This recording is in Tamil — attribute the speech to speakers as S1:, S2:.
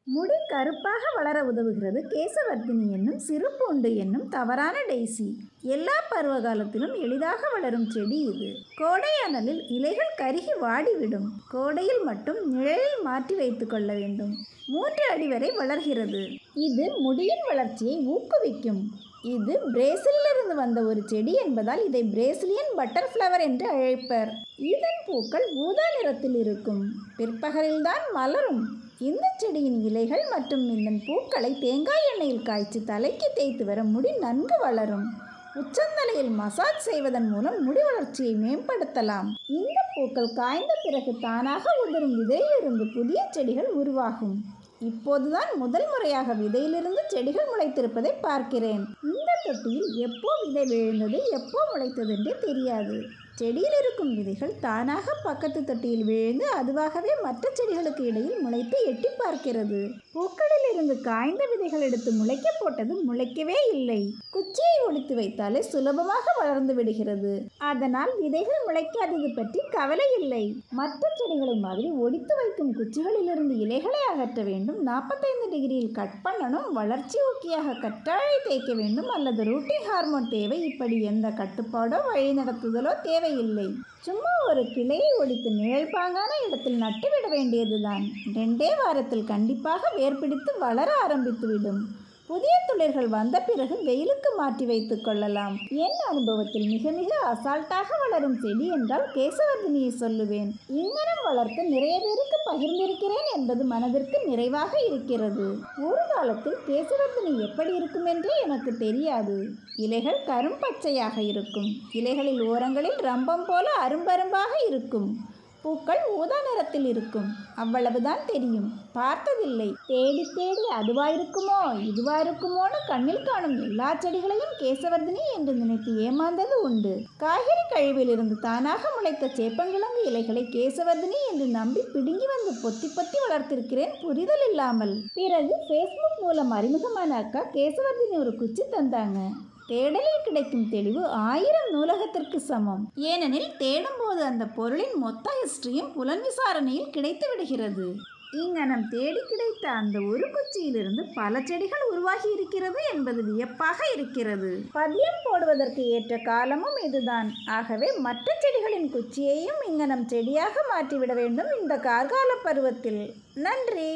S1: முடி கருப்பாக வளர உதவுகிறது கேசவர்த்தினி என்னும் சிறு பூண்டு என்னும் தவறான டெய்சி. எல்லா பருவ காலத்திலும் எளிதாக வளரும் செடி இது. கோடை அனலில் இலைகள் கருகி வாடிவிடும். கோடையில் மட்டும் நிழலில் மாற்றி வைத்து கொள்ள வேண்டும். 3 அடி வரை வளர்கிறது. இது முடியின் வளர்ச்சியை ஊக்குவிக்கும். இது பிரேசிலிருந்து வந்த ஒரு செடி என்பதால் இதை பிரேசிலியன் பட்டர்ஃப்ளவர் என்று அழைப்பர். இதன் பூக்கள் ஊதா நிறத்தில் இருக்கும். பிற்பகலில்தான் மலரும். இந்த செடியின் இலைகள் மற்றும் இதன் பூக்களை தேங்காய் எண்ணெயில் காய்ச்சி தலைக்கு தேய்த்து வர முடி நன்கு வளரும். உச்சந்தலையில் மசாஜ் செய்வதன் மூலம் முடி வளர்ச்சியை மேம்படுத்தலாம். இந்த பூக்கள் காய்ந்த பிறகு தானாக உதிரும் விதையிலிருந்து புதிய செடிகள் உருவாகும். இப்போதுதான் முதல் முறையாக விதையிலிருந்து செடிகள் முளைத்திருப்பதை பார்க்கிறேன். இந்த தொட்டியில் எப்போ விதை விழுந்தது எப்போ முளைத்தது என்று தெரியாது. செடியில் இருக்கும் விதைகள் தானாக பக்கத்து தொட்டியில் விழுந்து அதுவாகவே மற்ற செடிகளுக்கு இடையில் முளைத்து எட்டி பார்க்கிறது. பூக்களில் இருந்து காய்ந்த விதைகள் எடுத்து முளைக்க போட்டது முளைக்கவே இல்லை. குச்சியை ஒடித்து வைத்தாலே சுலபமாக வளர்ந்து விடுகிறது. அதனால் விதைகள் முளைக்காதது பற்றி கவலை இல்லை. மற்ற செடிகளை மாதிரி ஒடித்து வைக்கும் குச்சிகளிலிருந்து இலைகளை அகற்ற வேண்டும். 45 டிகிரியில் கட் பண்ணணும். வளர்ச்சி ஊக்கியாக கற்றாழை தேய்க்க வேண்டும் அல்லது ரூட்டிங் ஹார்மோன் தேவை. இப்படி எந்த கட்டுப்பாடோ வழிநடத்துதலோ தேவையில்லை. சும்மா ஒரு கிளையை ஒடித்து நிழல் பாங்கான இடத்தில் நட்டுவிட வேண்டியதுதான். 2 வாரத்தில் கண்டிப்பாக வேர் பிடித்து வளர ஆரம்பித்துவிடும். புதிய துளிர்கள் வந்த பிறகு வெயிலுக்கு மாற்றி வைத்துக் கொள்ளலாம். என் அனுபவத்தில் மிக மிக அசால்ட்டாக வளரும் செடி என்றால் கேசவர்த்தினியை சொல்லுவேன். இங்கனம் வளர்த்து நிறைய பேருக்கு பகிர்ந்திருக்கிறேன் என்பது மனதிற்கு நிறைவாக இருக்கிறது. ஒரு காலத்தில் கேசவர்த்தினி எப்படி இருக்கும் என்றே எனக்கு தெரியாது. இலைகள் கரும்பச்சையாக இருக்கும். இலைகளில் ஓரங்களில் ரம்பம் போல அரும்பரும்பாக இருக்கும். பூக்கள் ஊதா நிறத்தில் இருக்கும். அவ்வளவுதான் தெரியும். பார்த்ததில்லை. தேடி தேடி அதுவாயிருக்குமோ இதுவாயிருக்குமோன்னு கண்ணில் காணும் எல்லா செடிகளையும் கேசவர்த்தினி என்று நினைத்து ஏமாந்தது உண்டு. காய்கறி கழிவிலிருந்து தானாக முளைத்த சேப்பங்கிழங்கு இலைகளை கேசவர்த்தினி என்று நம்பி பிடுங்கி வந்து பொத்தி பொத்தி வளர்த்திருக்கிறேன் புரிதல் இல்லாமல். பிறகு ஃபேஸ்புக் மூலம் அறிமுகமான அக்கா கேசவர்த்தினி ஒரு குச்சி தந்தாங்க. தேடலில் கிடைக்கும் தெளிவு 1000 நூலகத்திற்கு சமம். ஏனெனில் தேடும்போது அந்த பொருளின் மொத்த ஹிஸ்டரியும் புலன் விசாரணையில் கிடைத்து விடுகிறது. இங்கனம் தேடி கிடைத்த அந்த ஒரு குச்சியிலிருந்து பல செடிகள் உருவாகி இருக்கிறது என்பது வியப்பாக இருக்கிறது. பதியம் போடுவதற்கு ஏற்ற காலமும் இதுதான். ஆகவே மற்ற செடிகளின் குச்சியையும் இங்கனம் செடியாக மாற்றிவிட வேண்டும் இந்த கார்கால பருவத்தில். நன்றி.